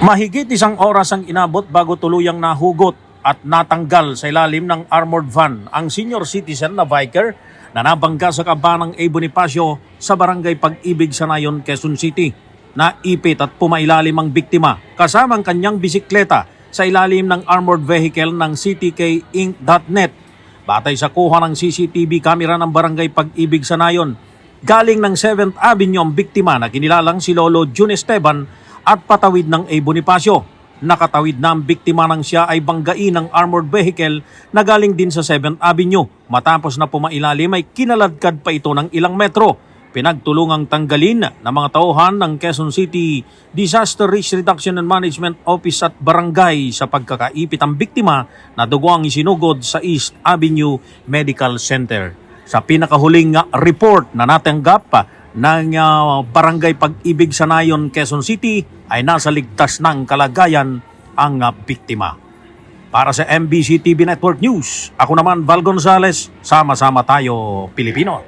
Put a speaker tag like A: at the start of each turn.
A: Mahigit isang oras ang inabot bago tuluyang nahugot at natanggal sa ilalim ng armored van ang senior citizen na biker na nabangga sa kabanang A. Bonifacio sa barangay Pag-ibig, Sanayon, Quezon City. Naipit at pumailalim ang biktima kasamang kanyang bisikleta sa ilalim ng armored vehicle ng ctkinc.net. Batay sa kuha ng CCTV camera ng barangay Pag-ibig, Sanayon, galing ng 7th Avenue ang biktima na kinilalang si Lolo June Esteban at patawid ng A. Bonifacio. Nakatawid na ang biktima nang siya ay banggain ng armored vehicle na galing din sa 7th Avenue. Matapos na pumailalim ay kinaladkad pa ito ng ilang metro. Pinagtulungang tanggalin ng mga tauhan ng Quezon City Disaster Risk Reduction and Management Office at Barangay sa pagkakaipit ang biktima na duguang isinugod sa East Avenue Medical Center. Sa pinakahuling report na natanggap ng Barangay Pag-ibig, Sanayon, Quezon City ay nasa ligtas ng kalagayan ang biktima. Para sa MBC TV Network News, ako naman Val Gonzales, sama-sama tayo Pilipino.